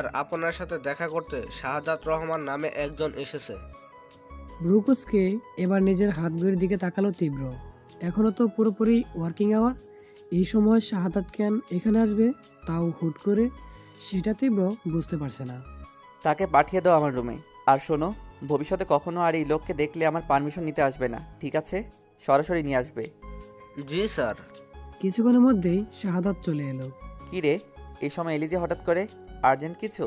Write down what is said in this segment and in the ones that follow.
Sir, আপনার সাথে দেখা করতে শাহাদাত রহমান নামে একজন এসেছে। ব্রুকুসকে এবার নিজের হাত ঘড়ির দিকে তাকালো তীব্র। এখনো তো পুরোপুরি ওয়ার্কিং আওয়ার। এই সময় শাহাদাত কেন এখানে আসবে, তাও হুট করে, সেটা তীব্র বুঝতে পারছে না। তাকে পাঠিয়ে দাও আমার রুমে। আর শোনো, ভবিষ্যতে কখনো আর এই লোককে দেখলে আমার পারমিশন নিতে আসবে না, ঠিক আছে? সরাসরি নিয়ে আসবে। জি স্যার। কিছুক্ষণের মধ্যেই শাহাদাত চলে এলো। কি রে, এই সময় এলি যে হঠাৎ করে? আর্জেন্ট কিছু?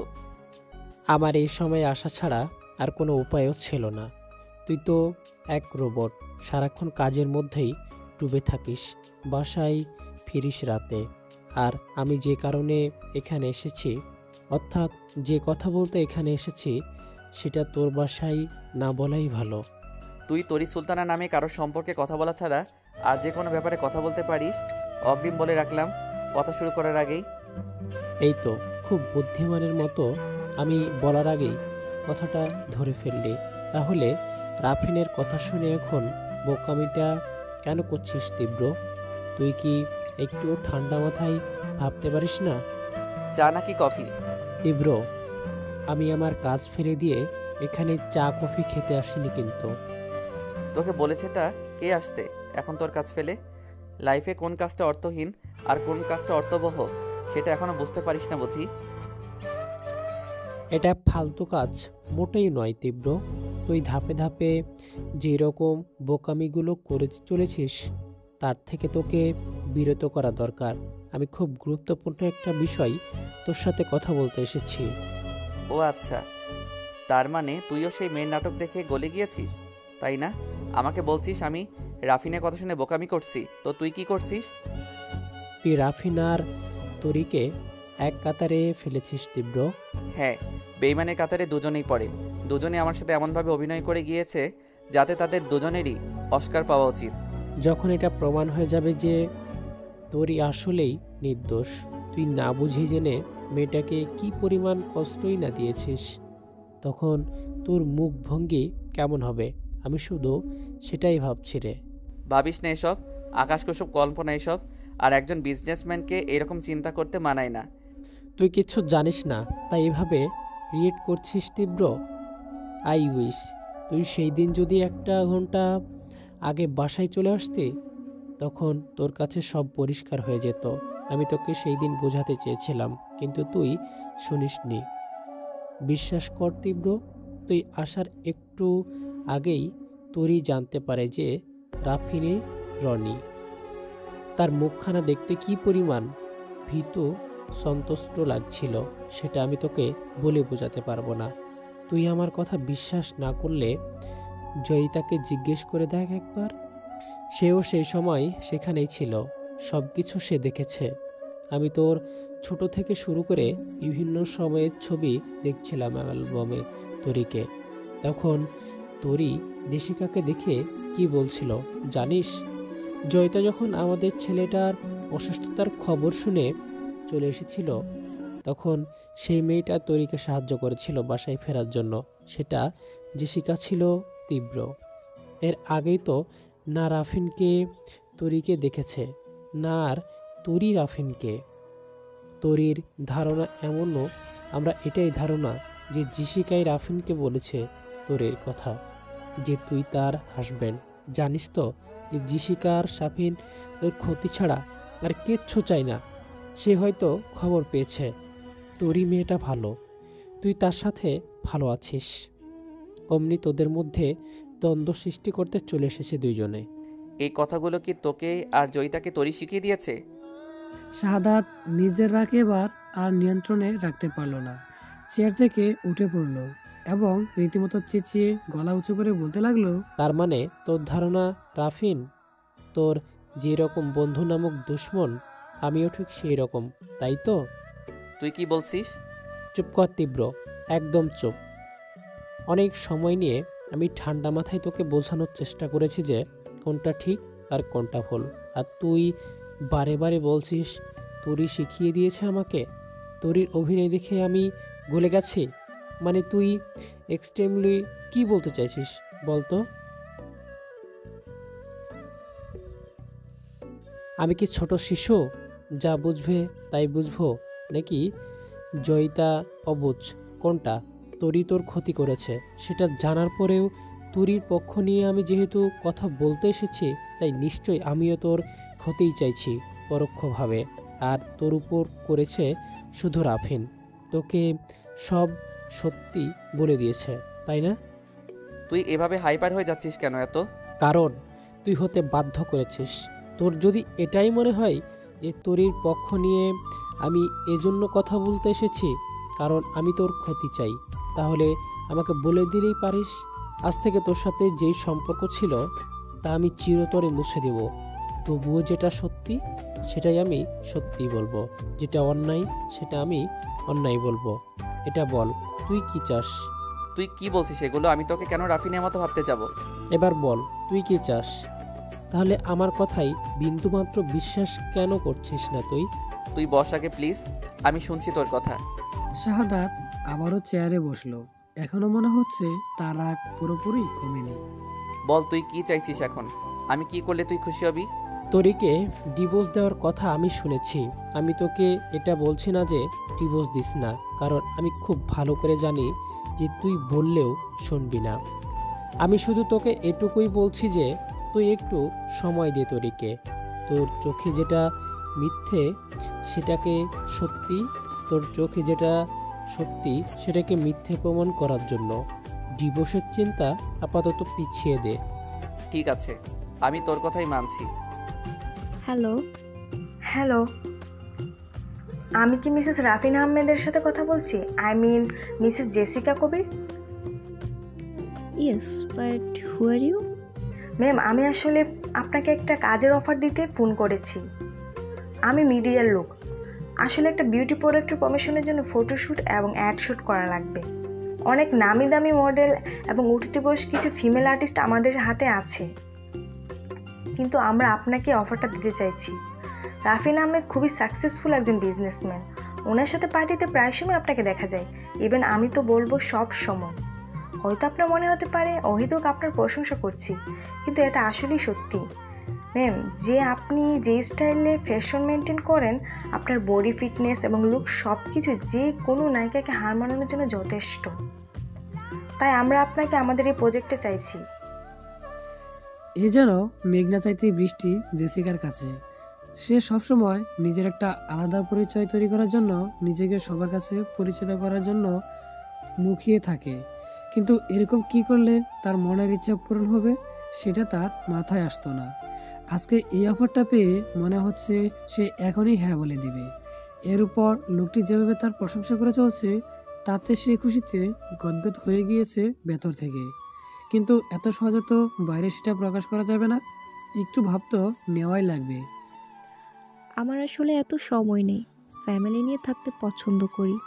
আমার এই সময় আসা ছাড়া আর কোনো উপায়ও ছিল না। তুই তো এক রোবট, সারাক্ষণ কাজের মধ্যেই ডুবে থাকিস, বাসায় ফিরিস রাতে। আর আমি যে কারণে এখানে এসেছি, অর্থাৎ যে কথা বলতে এখানে এসেছি, সেটা তোর বাসায় না বলাই ভালো। তুই তরি সুলতানা নামে কারোর সম্পর্কে কথা বলা ছাড়া আর যে কোনো ব্যাপারে কথা বলতে পারিস? অগ্রিম বলে রাখলাম কথা শুরু করার আগেই। এই তো খুব বুদ্ধিমানের মতো আমি বলার আগেই কথাটা ধরে ফেললি। তাহলে রাফিনের কথা শুনে এখন বোকামিটা কেন করছিস তীব্র? তুই কি একটু ঠান্ডা মাথায় ভাবতে পারিস না? চা নাকি কফি? তীব্র, আমি আমার কাজ ফেলে দিয়ে এখানে চা কফি খেতে আসিনি কিন্তু। তোকে বলেছেটা কে আসতে এখন তোর কাজ ফেলে? লাইফে কোন কাজটা অর্থহীন আর কোন কাজটা অর্থবহ সেটা এখনো বুঝতে পারিস না বুঝি? এটা ফালতু কাজ মোটেই নয় তীব্র। তুই ধাপে ধাপে যেই রকম বোকামিগুলো করে চলেছিস, তার থেকে তোকে বিরত করা দরকার। আমি খুব গুরুত্বপূর্ণ একটা বিষয় তোর সাথে কথা বলতে এসেছি। ও আচ্ছা, তার মানে তুইও সেই মেয়ের নাটক দেখে গলে গিয়েছিস, তাই না? আমাকে বলছিস আমি রাফিনের কথা শুনে বোকামি করছি, তো তুই কি করছিস? তুই রাফিন আর তরিকে এক কাতারে ফেলেছিস তীব্র। হ্যাঁ, বেইমানের কাতারে দুজনেই পড়ে। দুজনে আমার সাথে এমনভাবে অভিনয় করে গিয়েছে যাতে তাদের দুজনেরই অস্কার পাওয়া উচিত। যখন এটা প্রমাণ হয়ে যাবে যে তোরই আসলেই নির্দোষ, তুই না বুঝে জেনে মেয়েটাকে কি পরিমাণ কষ্টই না দিয়েছিস, তখন তোর মুখ ভঙ্গি কেমন হবে আমি শুধু সেটাই ভাবছি রে। ভাবিস না এসব, আকাশকুসুম কল্পনা এসব। আর একজন বিজনেসম্যানকে এরকম চিন্তা করতে মানায় না। তুই কিচ্ছু জানিস না তাই এভাবে রিয়েক্ট করছিস তীব্র। আই উইশ তুই সেই দিন যদি একটা ঘন্টা আগে বাসায় চলে আসতি, তখন তোর কাছে সব পরিষ্কার হয়ে যেত। আমি তোকে সেই দিন বোঝাতে চেয়েছিলাম, কিন্তু তুই শুনিসনি। বিশ্বাস কর তীব্র, তুই আসার একটু আগেই তোরই জানতে পারে যে রাফিনে রনি, তার মুখখানা দেখতে কি পরিমাণ ভীতু সন্তুষ্ট লাগছিল, সেটা আমি তোকে বলে বোঝাতে পারবো না। তুই আমার কথা বিশ্বাস না করলে জয়িতাকে জিজ্ঞেস করে দেখ একবার। সেও সেই সময় সেখানেই ছিল, সব কিছু সে দেখেছে। আমি তোর ছোট থেকে শুরু করে বিভিন্ন সময়ের ছবি দেখছিলাম অ্যালবামে তরিকে। তখন তরি দেশিকাকে দেখে কি বলছিল জানিস? জয়িতা যখন আমাদের ছেলেটার অসুস্থতার খবর শুনে চলে এসেছিল, তখন সেই মেয়েটা তরিকে সাহায্য করেছিল বাসায় ফেরার জন্য। সেটা জেসিকা ছিল তীব্র। এর আগেই তো না রাফিনকে তরিকে দেখেছে, না আর তরি রাফিনকে। তরির ধারণা এমনও, আমরা এটাই ধারণা যে জেসিকাই রাফিনকে বলেছে তরির কথা, যে তুই তার হাসবেন্ড। জানিস তো যে জেসিকার সাফিন তোর ক্ষতি ছাড়া আর কিচ্ছু চাই না। সে হয়তো খবর পেয়েছে তোরই মেয়েটা ভালো, তুই তার সাথে ভালো আছিস, অমনি তোদের মধ্যে দ্বন্দ্ব সৃষ্টি করতে চলে এসেছে দুইজনে। এই কথাগুলো কি তোকে আর জয়িতাকে তরি শিখিয়ে দিয়েছে? শাহাদাত নিজের রাগ এবার আর নিয়ন্ত্রণে রাখতে পারল না। চেয়ার থেকে উঠে পড়ল এবং রীতিমতো চেঁচিয়ে গলা উঁচু করে বলতে লাগলো, তার মানে তোর ধারণা রাফিন তোর যেরকম বন্ধু নামক দুশ্মন, আমিও ঠিক সেই রকম, তাই তো? তুই কি বলছিস? চুপ কর তীব্র, একদম চুপ। অনেক সময় নিয়ে আমি ঠান্ডা মাথায় তোকে বোঝানোর চেষ্টা করেছি যে কোনটা ঠিক আর কোনটা ভুল, আর তুই বারে বারে বলছিস তোরই শিখিয়ে দিয়েছে আমাকে। তোরই অভিনয় দেখে আমি গলে গেছি। মানে তুই এক্সট্রিমলি কি বলতে চাইছিস বলতো? আমি কি ছোট শিশু যা বুঝবে তাই বুঝবো, নাকি জয়িতা অবুঝ কোনটা? তরি তোর ক্ষতি করেছে সেটা জানার পরেও তরির পক্ষ নিয়ে আমি যেহেতু কথা বলতে এসেছি, তাই নিশ্চয়ই আমিও তোর ক্ষতিই চাইছি পরোক্ষভাবে। আর তোর উপর করেছে শুধু রাফিন, তোকে সব সত্যি বলে দিয়েছে, তাই না? তুই এভাবে হাইপার হয়ে যাচ্ছিস কেন এত? কারণ তুই হতে বাধ্য করেছিস। তোর যদি এটাই মনে হয় যে তরির পক্ষ নিয়ে আমি এজন্য কথা বলতে এসেছি কারণ আমি তোর ক্ষতি চাই, তাহলে আমাকে বলে দিলেই পারিস। আজ থেকে তোর সাথে যেই সম্পর্ক ছিল তা আমি চিরতরে মুছে দেব। তবুও যেটা সত্যি সেটাই আমি সত্যি বলবো, যেটা অন্যায় সেটা আমি অন্যায় বলবো। এটা বল, তুই কি চাস? তুই কি বলছিস এগুলো? আমি তোকে কেন রাফিনের মতো ভাবতে যাব? এবার বল তুই কি চাস? তাহলে আমার কথাই বিন্দুমাত্র বিশ্বাস কেন করছিস না তুই? তুই বস আগে প্লিজ, আমি শুনছি তোর কথা। শাহাদাত আবারও চেয়ারে বসলো। এখনো মনে হচ্ছে তার রাগ পুরোপুরি কমেনি। বল তুই কি চাইছিস এখন? আমি কি করলে তুই খুশি হবি? তরিকে ডিভোর্স দেওয়ার কথা আমি শুনেছি। আমি তোকে এটা বলছি না যে ডিভোর্স দিস না, কারণ আমি খুব ভালো করে জানি যে তুই বললেও শুনবি না। আমি শুধু তোকে এটুকুই বলছি যে তুই একটু সময় দে তরিকে। তোর চোখে যেটা মিথ্যে সেটাকে সত্যি, তোর চোখে যেটা সত্যি সেটাকে মিথ্যে প্রমাণ করার জন্য ডিভোর্সের চিন্তা আপাতত পিছিয়ে দে। ঠিক আছে, আমি তোর কথাই মানছি। হ্যালো। হ্যালো, আমি কি মিসেস রাফিন আহমেদের সাথে কথা বলছি? I mean Mrs Jessica Kabir. Yes, but who are you? Ma'am, আমি আসলে আপনাকে একটা কাজের অফার দিতে ফোন করেছি। আমি মিডিয়ার লোক। আসলে একটা বিউটি প্রোডাক্টের প্রমোশনের জন্য ফটোশ্যুট এবং অ্যাড শ্যুট করা লাগবে। অনেক নামি দামি মডেল এবং উঠতি বয়স কিছু ফিমেল আর্টিস্ট আমাদের হাতে আছে, কিন্তু আমরা আপনাকে অফারটা দিতে চাইছি। রাফিন আহমেদ খুবই সাকসেসফুল একজন বিজনেসম্যান। ওনার সাথে পার্টিতে প্রায় সময় আপনাকে দেখা যায়। ইভেন আমি তো বলবো সব সময়। হয়তো আপনার মনে হতে পারে অহেতুক আপনার প্রশংসা করছি, কিন্তু এটা আসলেই সত্যি। ম্যাম, যে আপনি যে স্টাইলে ফ্যাশন মেনটেন করেন, আপনার বডি ফিটনেস এবং লুক সব কিছু যে কোনো নায়িকাকে হার মানানোর জন্য যথেষ্ট। তাই আমরা আপনাকে আমাদের এই প্রজেক্টে চাইছি। এ যেন মেঘনা চাইতে বৃষ্টি জেসিকার কাছে। সে সবসময় নিজের একটা আলাদা পরিচয় তৈরি করার জন্য, নিজেকে সবার কাছে পরিচিত করার জন্য মুখিয়ে থাকে, কিন্তু এরকম কি করলে তার মনের ইচ্ছা পূরণ হবে সেটা তার মাথায় আসতো না। আজকে এই অফারটা পেয়ে মনে হচ্ছে সে এখনই হ্যাঁ বলে দিবে। এর উপর লোকটি যেভাবে তার প্রশংসা করে চলছে তাতে সে খুশিতে গদগদ হয়ে গিয়েছে ভেতর থেকে। কিন্তু এত সহজে তো বাইরে সেটা প্রকাশ করা যাবে না, একটু ভাবতো নেওয়াই লাগবে। আমার আসলে এত সময় নেই, ফ্যামিলি নিয়ে থাকতে পছন্দ করি।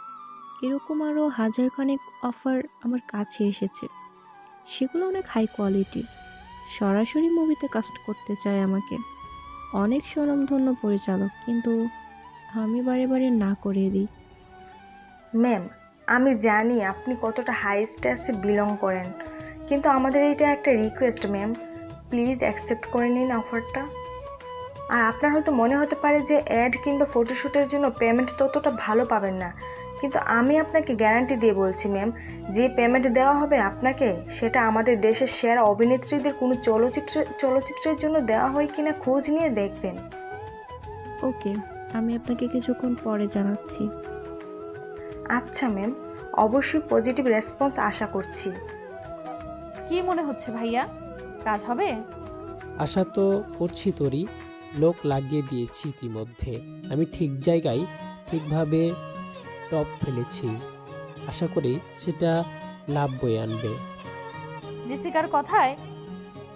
এরকম আরও হাজার খানেক অফার আমার কাছে এসেছে, সেগুলো অনেক হাই কোয়ালিটির। সরাসরি মুভিতে কাস্ট করতে চায় আমাকে, অনেক স্বনামধন্য পরিচালক, কিন্তু আমি বারে বারে না করে দিই। ম্যাম, আমি জানি আপনি কতটা হাই স্ট্যাটাসে বিলং করেন, কিন্তু আমাদের এটা একটা রিকোয়েস্ট ম্যাম, প্লিজ অ্যাকসেপ্ট করে নিন অফারটা। আর আপনার হয়তো মনে হতে পারে যে অ্যাড কিংবা ফটোশ্যুটের জন্য পেমেন্ট ততটা ভালো পাবেন না, কিন্তু আমি আপনাকে গ্যারান্টি দিয়ে বলছি ম্যাম, যে পেমেন্ট দেওয়া হবে আপনাকে সেটা আমাদের দেশের সেরা অভিনেত্রীদের কোনো চলচ্চিত্রের জন্য দেওয়া হয় কিনা খোঁজ নিয়ে দেখবেন। ওকে, আমি আপনাকে কিছুক্ষণ পরে জানাচ্ছি। আচ্ছা ম্যাম, অবশ্যই পজিটিভ রেসপন্স আশা করছি। কি মনে হচ্ছে ভাইয়া, কাজ হবে? আশা তো করছি তোরই, লোক লাগিয়ে দিয়েছি ইতিমধ্যে। আমি ঠিক জায়গায় ঠিকভাবে টপ ফেলেছি, আশা করি সেটা লাভ বয়ে আনবে। জেসিকার কথায়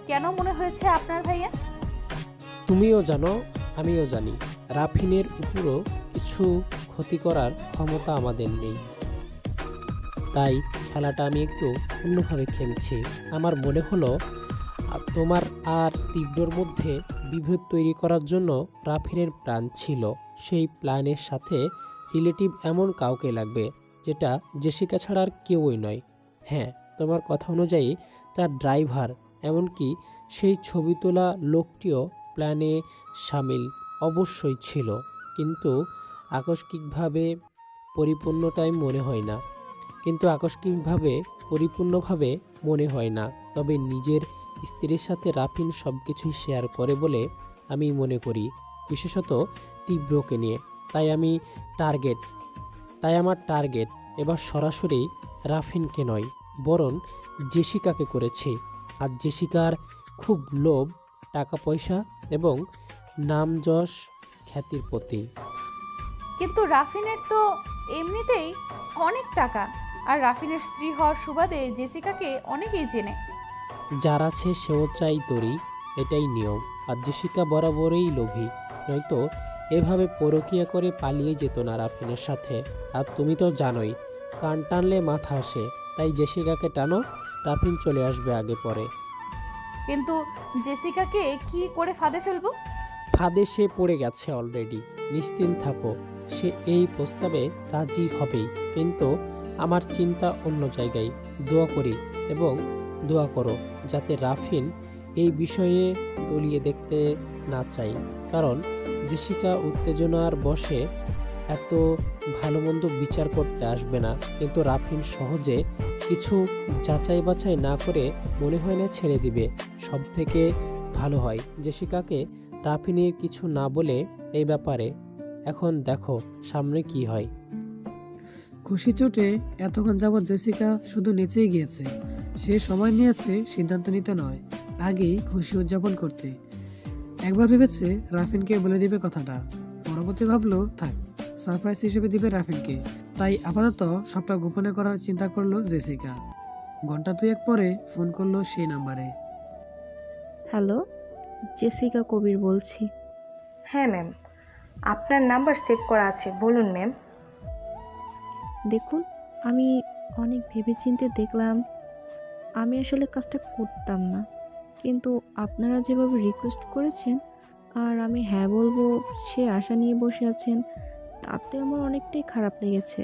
কেন মনে হয়েছে আপনার ভাইয়া? তুমিও জানো, আমিও জানি, রাফিনের উপরও কিছু ক্ষতি করার ক্ষমতা আমাদের নেই। তাই খেলাটা আমি একটু অন্যভাবে খেলছি। আমার মনে হলো তোমার আর তীব্রর মধ্যে বিভেদ তৈরি করার জন্য রাফিনের প্ল্যান ছিল। সেই প্ল্যানের সাথে রিলেটিভ এমন কাউকে লাগবে যেটা জেসিকা ছাড়া আর কেউই নয়। হ্যাঁ, তোমার কথা অনুযায়ী তার ড্রাইভার, এমনকি সেই ছবি তোলা লোকটিও প্ল্যানে সামিল অবশ্যই ছিল, কিন্তু আকস্মিকভাবে পরিপূর্ণটাই মনে হয় না, কিন্তু আকস্মিকভাবে পরিপূর্ণভাবে মনে হয় না। তবে নিজের স্ত্রীর সাথে রাফিন সব কিছুই শেয়ার করে বলে আমি মনে করি, বিশেষত তীব্রকে নিয়ে। তাই আমার টার্গেট এবার সরাসরি রাফিনকে নয়, বরং জেসিকাকে করেছি। আর জেসিকার খুব লোভ টাকা পয়সা এবং নাম যশ খ্যাতির প্রতি। কিন্তু রাফিনের তো এমনিতেই অনেক টাকা, আর রাফিনের স্ত্রী হওয়ার সুবাদে জেসিকাকে অনেকেই চেনে। যার আছে সেও চাই তরি, এটাই নিয়ম। আর জেসিকা বরাবরই লোভী, নয়তো এভাবে পরকীয়া করে পালিয়ে যেত না রাফিনের সাথে। আর তুমি তো জানোই, কান টানলে মাথা আসে, তাই জেসিকাকে টানো, রাফিন চলে আসবে আগে পরে। কিন্তু জেসিকাকে কি করে ফাঁদে ফেলবো? ফাঁদে সে পড়ে গেছে অলরেডি, নিশ্চিন্ত থাকো, সে এই প্রস্তাবে রাজি হবেই। কিন্তু আমার চিন্তা অন্য জায়গায়। দোয়া করি এবং দোয়া করো যাতে রাফিন এই বিষয়ে তলিয়ে দেখতে না চাই, কারণ জেসিকা উত্তেজনার বশে এত ভালো মন্দ বিচার করতে আসবে না। কিন্তু রাফিন সহজে কিছু যাচাই বাছাই না করে মনে হয় না ছেড়ে দিবে। সব থেকে ভালো হয় জেসিকাকে রাফিনের কিছু না বলে এই ব্যাপারে। এখন দেখো সামনে কি হয়। খুশি চোটে এতক্ষণ যাবৎ জেসিকা শুধু নেচেই গিয়েছে। সে সময় নিয়েছে সিদ্ধান্ত নিতে নয়, আগেই খুশি উদযাপন করতে। একবার ভেবেছে রাফিনকে বলে দিবে কথাটা, পরবর্তী ভাবলো থাক, সারপ্রাইজ হিসেবে দিবে রাফিনকে। তাই আপাতত সবটা গোপনে করার চিন্তা করলো জেসিকা। ঘন্টা দুয়েক পরে ফোন করলো সেই নাম্বারে। হ্যালো, জেসিকা কবির বলছি। হ্যাঁ ম্যাম, আপনার নাম্বার সেভ করা আছে, বলুন ম্যাম। দেখুন, আমি অনেক ভেবেচিন্তে দেখলাম আমি আসলে কাজটা করতাম না, কিন্তু আপনারা যেভাবে রিকোয়েস্ট করেছেন আর আমি হ্যাঁ বলবো সে আশা নিয়ে বসে আছেন, তাতে আমার অনেকটাই খারাপ লেগেছে।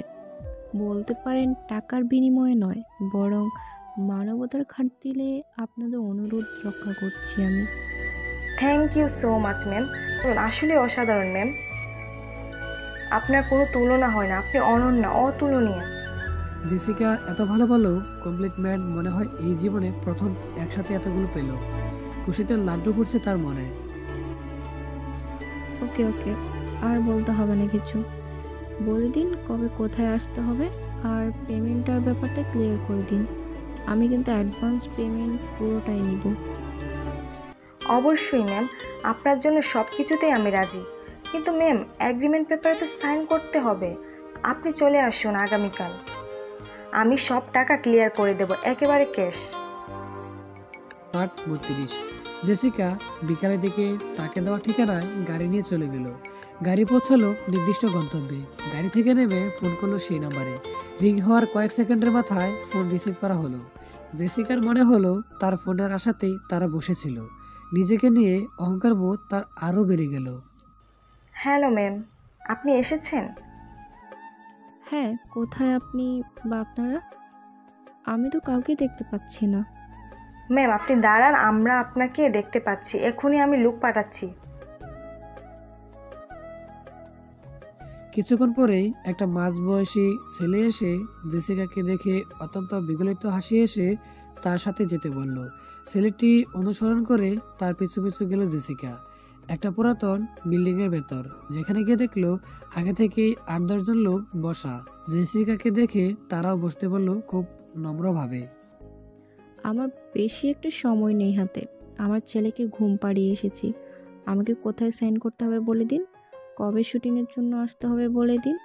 বলতে পারেন টাকার বিনিময়ে নয়, বরং মানবতার খাতিরে আপনাদের অনুরোধ রক্ষা করছি আমি। Thank you so much ma'am. আসলে অসাধারণ ম্যাম, আপনার কোনো তুলনা হয় না, আপনি অনন্য, অতুলনীয়। জেসিকা এত ভালো কমপ্লিট ম্যান মনে হয় এই জীবনে প্রথম একসাথে এতগুলো পেল। খুশিতে লাড্ডু ফুটছে তার মনে। ওকে ওকে, আর বলতে হবে না কিছু। বলে দিন কবে কোথায় আসতে হবে, আর পেমেন্টটার ব্যাপারটা ক্লিয়ার করে দিন। আমি কিন্তু অ্যাডভান্স পেমেন্ট পুরোটাই নিব। অবশ্যই ম্যাম, আপনার জন্য সব কিছুতেই আমি রাজি। কিন্তু ম্যাম, অ্যাগ্রিমেন্ট পেপারে তো সাইন করতে হবে। আপনি চলে আসুন আগামীকাল, আমি সব টাকা ক্লিয়ার করে দেব, একেবারে ক্যাশ। পার্ট 32। জেসিকা বিকালের দিকে তাকে দেওয়া ঠিকানায় গাড়ি নিয়ে চলে গেল। গাড়ি পৌঁছালো নির্দিষ্ট গন্তব্যে। গাড়ি থেকে নেমে ফোন করলো সেই নাম্বারে। রিং হওয়ার কয়েক সেকেন্ডের মাথায় ফোন রিসিভ করা হলো। জেসিকার মনে হলো তার ফোনের আশাতেই তারা বসেছিল। নিজেকে নিয়ে অহংকার বোধ তার আরও বেড়ে গেল। হ্যালো ম্যাম, আপনি এসেছেন? হ্যাঁ, কোথায় আপনি বা আপনারা? আমি তো কাউকে দেখতে পাচ্ছি না। ম্যাম আপনি দাঁড়ান, আমরা আপনাকে দেখতে পাচ্ছি, এখনই আমি লোক পাঠাচ্ছি। কিছুক্ষণ পরেই একটা মাঝবয়সী ছেলে এসে জেসিকাকে দেখে অত্যন্ত বিগলিত হাসি এসে তার সাথে যেতে বলল। ছেলেটি অনুসরণ করে তার পিছু পিছু গেল জেসিকা। একটা পুরাতন বিল্ডিং এর ভেতর, যেখানে গিয়ে দেখলো আগে থেকেই 8-10 জন লোক বসা। জেসিকাকে দেখে তারাও বসতে বলল খুব নম্রভাবে। আমার বেশি একটা সময় নেই হাতে, আমার ছেলেকে ঘুম পাড়িয়ে এসেছি। আমাকে কোথায় সাইন করতে হবে বলে দিন, কবে শুটিংয়ের জন্য আসতে হবে বলে দিন,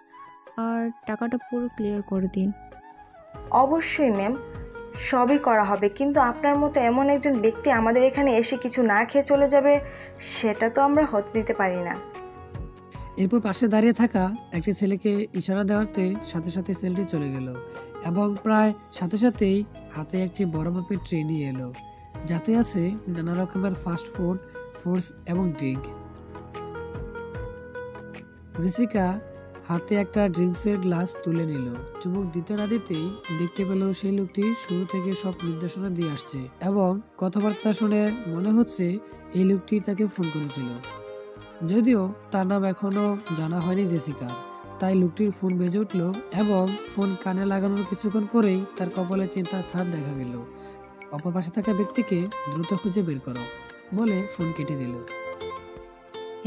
আর টাকাটা পুরো ক্লিয়ার করে দিন। অবশ্যই ম্যাম, সবই করা হবে, কিন্তু আপনার মতো এমন একজন ব্যক্তি আমাদের এখানে এসে কিছু না খেয়ে চলে যাবে, সেটা তো আমরা হতে দিতে পারি না। এরপর পাশে দাঁড়িয়ে থাকা একটি ছেলেকে ইশারা দেওয়াতে সাথে সাথে ছেলেটি চলে গেল এবং প্রায় সাথে সাথেই হাতে একটি বড় মাপের ট্রে নিয়ে এলো, যাতে আছে নানা রকমের ফাস্ট ফুড, ফ্রুটস এবং ড্রিঙ্ক। জেসিকা হাতে একটা ড্রিঙ্কসের গ্লাস তুলে নিল। চুমুক দিতে না দিতেই দেখতে পেল সেই লোকটি শুরু থেকে সব নির্দেশনা দিয়ে আসছে এবং কথাবার্তা শুনে মনে হচ্ছে এই লোকটি তাকে ফোন করেছিল। যদিও তার নাম এখনো জানা হয়নি জেসিকা, তাই লোকটির ফোন বেজে উঠল এবং ফোন কানে লাগানোর কিছুক্ষণ পরেই তার কপালে চিন্তার ছাপ দেখা গেল। অপর পাশে থাকা ব্যক্তিকে দ্রুত খুঁজে বের করো বলে ফোন কেটে দিল।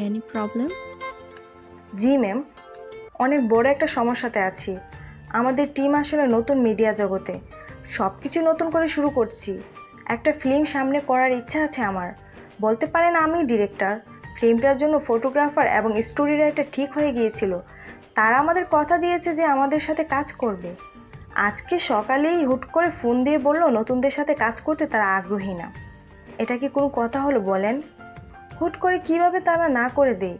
Any problem? জি ম্যাম, অনেক বড় একটা সমস্যাতে আছি। আমাদের টিম আসলে নতুন মিডিয়া জগতে, সব কিছু নতুন করে শুরু করছি। একটা ফিল্ম সামনে করার ইচ্ছা আছে আমার। বলতে পারেন আমি ডিরেক্টর। ফিল্মটার জন্য ফটোগ্রাফার এবং স্টোরি রাইটার ঠিক হয়ে গিয়েছিল। তারা আমাদের কথা দিয়েছে যে আমাদের সাথে কাজ করবে। আজকে সকালেই হুট করে ফোন দিয়ে বলল নতুনদের সাথে কাজ করতে তারা আগ্রহী না। এটা কি কোনো কথা হলো বলেন? হুট করে কিভাবে তারা না করে দেয়?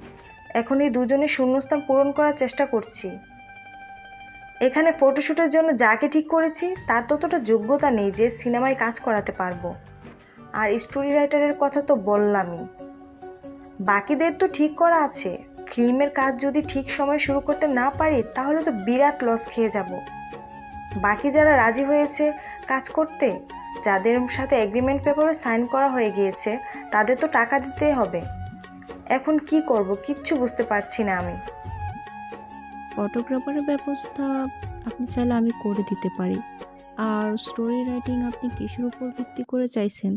এখন এই দুজনের শূন্যস্থান পূরণ করার চেষ্টা করছি। এখানে ফটোশ্যুটের জন্য যাকে ঠিক করেছি তার ততটা যোগ্যতা নেই যে সিনেমায় কাজ করাতে পারবো। আর স্টোরি রাইটারের কথা তো বললামই। বাকিদের তো ঠিক করা আছে। ফিল্মের কাজ যদি ঠিক সময় শুরু করতে না পারি তাহলে তো বিরাট লস খেয়ে যাব। বাকি যারা রাজি হয়েছে কাজ করতে, যাদের সাথে এগ্রিমেন্ট পেপারে সাইন করা হয়ে গিয়েছে, তাদের তো টাকা দিতেই হবে। এখন কি করব কিচ্ছু বুঝতে পারছি না আমি। ফটোগ্রাফারের ব্যবস্থা আপনি চাইলে আমি করে দিতে পারি। আর স্টোরি রাইটিং আপনি কিসের উপর ভিত্তি করে চাইছেন?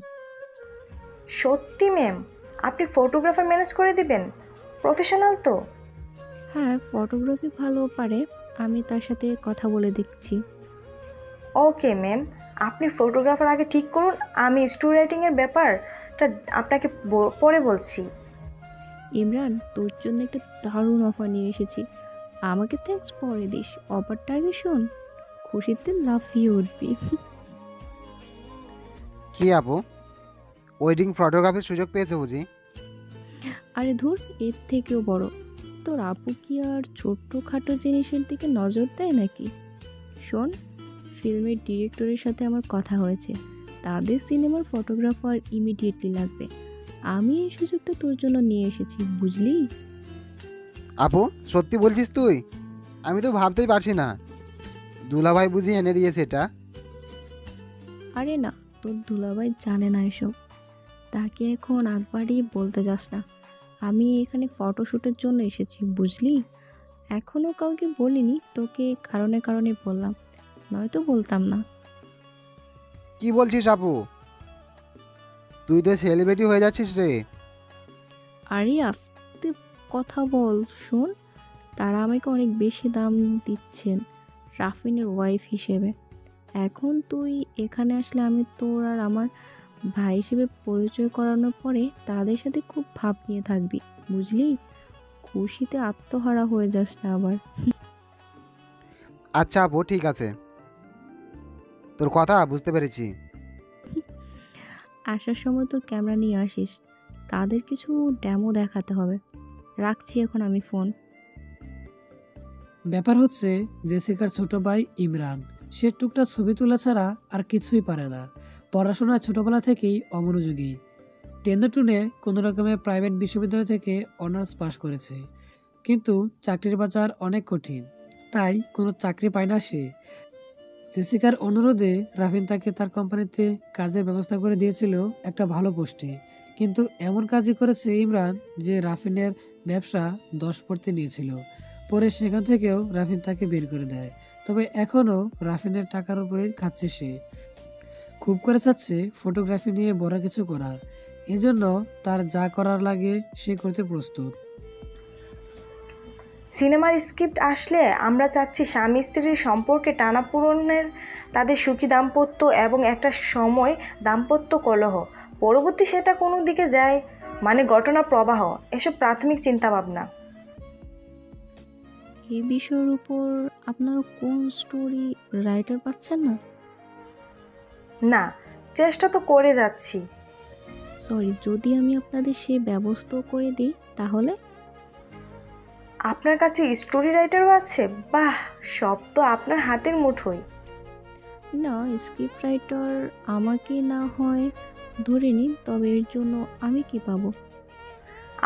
সত্যি ম্যাম, আপনি ফটোগ্রাফার ম্যানেজ করে দিবেন? প্রফেশনাল তো? হ্যাঁ, ফটোগ্রাফি ভালো পারে, আমি তার সাথে কথা বলে দেখছি। ওকে ম্যাম, আপনি ফটোগ্রাফার আগে ঠিক করুন, আমি স্টোরি রাইটিংয়ের ব্যাপারটা আপনাকে পরে বলছি। ইমরান, তোর জন্য একটা দারুণ অফার নিয়ে এসেছি। আমাকে থ্যাঙ্কস পরে দিস, অফারটা আগে শোন। খুশিতে লাফিয়ে উঠবি। কি আপু, ওয়েডিং ফটোগ্রাফির সুযোগ পেয়েছে বুঝি? আরে ধুর, এর থেকেও বড়। তোর আপু কি আর ছোট্টখাটো জিনিসের দিকে নজর দেয় নাকি? শোন, ফিল্মের ডিরেক্টরের সাথে আমার কথা হয়েছে। তাদের সিনেমার ফটোগ্রাফার ইমিডিয়েটলি লাগবে। আমি এই সুযোগটা তোর জন্য নিয়ে এসেছি, বুঝলি? আপু সত্যি বলছিস তুই? আমি তো ভাবতেই পারছি না। দুলাভাই বুঝি এনে দিয়েছে এটা? আরে না, তোর দুলাভাই জানে না এসব। তাকে এখন আগ বাড়িয়ে বলতে যাস না। আমি এখানে ফটোশ্যুটের জন্য এসেছি, বুঝলি? এখনও কাউকে বলিনি, তোকে কারণে কারণে বললাম, নয়তো বলতাম না। কি বলছিস আপু? তুই তো সেলিব্রিটি হয়ে যাচ্ছিস রে। আরে আস্তে কথা বল। শোন, তারা আমাকে অনেক বেশি দাম দিচ্ছেন রাফিনের ওয়াইফ হিসেবে। এখন তুই এখানে আসলে আমি তোর আর আমার ভাই হিসেবে পরিচয় করানোর পরে তাদের সাথে খুব ভাব নিয়ে থাকবি, বুঝলি? খুশিতে আত্মহারা হয়ে যাস না আবার। আচ্ছা আপু, ঠিক আছে, তোর কথা বুঝতে পেরেছি। আসার সময় তোর ক্যামেরা নিয়ে আসিস, তাদের কিছু ডেমো দেখাতে হবে। রাখছি এখন আমি ফোন। ব্যাপার হচ্ছে জেসিকার ছোট ভাই ইমরান, সে টুকটাক ছবি তোলা ছাড়া আর কিছুই পারে না। পড়াশোনায় ছোটবেলা থেকেই অমনোযোগী। টেনে টুনে কোনো রকমের প্রাইভেট বিশ্ববিদ্যালয় থেকে অনার্স পাশ করেছে, কিন্তু চাকরির বাজার অনেক কঠিন, তাই কোনো চাকরি পায় না সে। জেসিকার অনুরোধে রাফিন তাকে তার কোম্পানিতে কাজের ব্যবস্থা করে দিয়েছিল একটা ভালো পোস্টে, কিন্তু এমন কাজই করেছে ইমরান যে রাফিনের ব্যবসা 10 পড়তে নিয়েছিল। পরে সেখান থেকেও রাফিন তাকে বের করে দেয়। তবে এখনও রাফিনের টাকার উপরে খাচ্ছে সে। খুব করে চাচ্ছে ফটোগ্রাফি নিয়ে বড় কিছু করার, এজন্য তার যা করার লাগে সে করতে প্রস্তুত। সিনেমার স্ক্রিপ্ট আসলে আমরা চাচ্ছি স্বামী স্ত্রীর সম্পর্কে টানাপোড়েনের, তাদের সুখী দাম্পত্য এবং একটা সময় দাম্পত্য কলহ, পরবর্তী সেটা কোনো দিকে যায়, মানে ঘটনা প্রবাহ, এসব প্রাথমিক চিন্তাভাবনা। এই বিষয়ের উপর আপনারা কোন স্টোরি রাইটার পাচ্ছেন না? না, চেষ্টা তো করে যাচ্ছি। সরি, যদি আমি আপনাদের সেই ব্যবস্থা করে দিই তাহলে? আপনার কাছে স্টোরি রাইটারও আছে? বাহ, সব তো আপনার হাতের মুঠোয়। না, স্ক্রিপ্ট রাইটার আমাকে না হয় ধরে নিন, তবে এর জন্য আমি কি পাবো?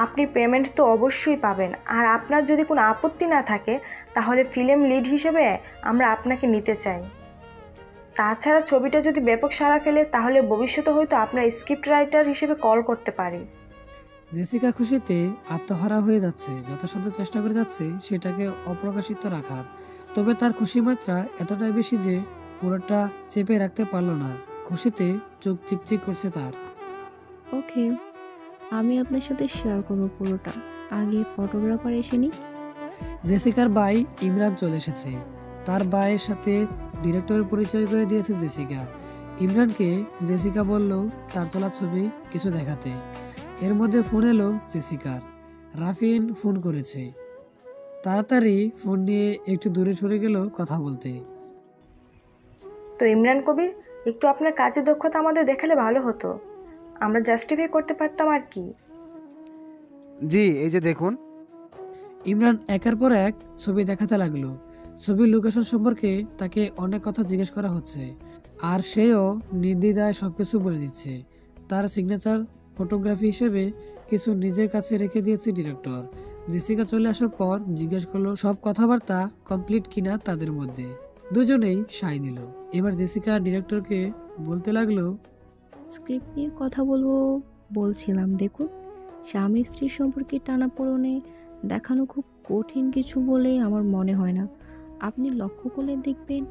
আপনি পেমেন্ট তো অবশ্যই পাবেন, আর আপনার যদি কোনো আপত্তি না থাকে তাহলে ফিল্ম লিড হিসেবে আমরা আপনাকে নিতে চাই। তাছাড়া ছবিটা যদি ব্যাপক সাড়া ফেলে তাহলে ভবিষ্যতে হয়তো আপনার স্ক্রিপ্ট রাইটার হিসেবে কল করতে পারি। জেসিকা খুশিতে আত্মহারা হয়ে যাচ্ছে, যথাসাধ্য চেষ্টা করে যাচ্ছে সেটাকে অপ্রকাশিত রাখার। তবে তার খুশি মাত্রা এতটাই বেশি যে পুরোটা চেপে রাখতে পারলো না। খুশিতে চোখ চিকচিক করছে তার। ওকে, আমি আপনার সাথে শেয়ার করবো পুরোটা। আগে ফটোগ্রাফার এসে নিক। জেসিকার ভাই ইমরান চলে এসেছে। তার ভাইয়ের সাথে ডিরেক্টরের পরিচয় করে দিয়েছে জেসিকা। ইমরানকে জেসিকা বলল তার তোলা ছবি কিছু দেখাতে। এর মধ্যে ফোন এলো জেসিকার। রাফিন ফোন করেছে। তাড়াতাড়ি ফোন নিয়ে একটু দূরে সরে গেল কথা বলতে। তো ইমরান কবির, একটু আপনার কাজের দক্ষতা আমাদের দেখালে ভালো হতো, আমরা জাস্টিফাই করতে পারতাম আর কি। জি, এই যে দেখুন। ইমরান একের পর এক ছবি দেখাতে লাগলো। ছবির লোকেশন সম্পর্কে তাকে অনেক কথা জিজ্ঞেস করা হচ্ছে, আর সেও নির্দ্বিধায় সবকিছু বলে দিচ্ছে। তার সিগনেচার ফটোগ্রাফি হিসেবে কিছু নিজের কাছে রেখে দিয়েছে ডিরেক্টর। জেসিকা চলে আসার পর জিজ্ঞেস করলো সব কথাবার্তা কমপ্লিট কিনা তাদের মধ্যে। দুজনেই সায় দিল। এবার জেসিকা ডিরেক্টরকে বলতে লাগলো, স্ক্রিপ্ট নিয়ে কথা বলবো বলছিলাম। দেখুন, স্বামী স্ত্রীর সম্পর্কে টানাপোড়েনে দেখানো খুব কঠিন কিছু বলে আমার মনে হয় না। আপনি লক্ষ্য করলে দেখবেন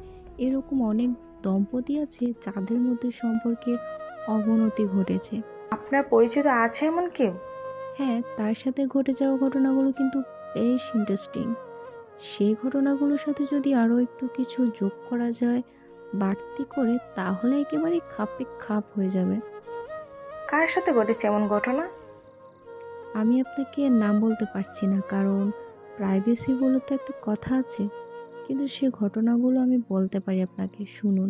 এরকম অনেক দম্পতি আছে যাদের মধ্যে সম্পর্কের অবনতি ঘটেছে। আপনার পরিচিত আছে এমন কেউ? হ্যাঁ, তার সাথে ঘটে যাওয়া ঘটনাগুলো কিন্তু বেশ ইন্টারেস্টিং। সেই ঘটনাগুলোর সাথে যদি আরও একটু কিছু যোগ করা যায় বাড়তি করে, তাহলে একেবারে খাপে খাপ হয়ে যাবে। কার সাথে ঘটেছে এমন ঘটনা? আমি আপনাকে নাম বলতে পারছি না, কারণ প্রাইভেসি বলে তো একটা কথা আছে, কিন্তু সে ঘটনাগুলো আমি বলতে পারি আপনাকে, শুনুন।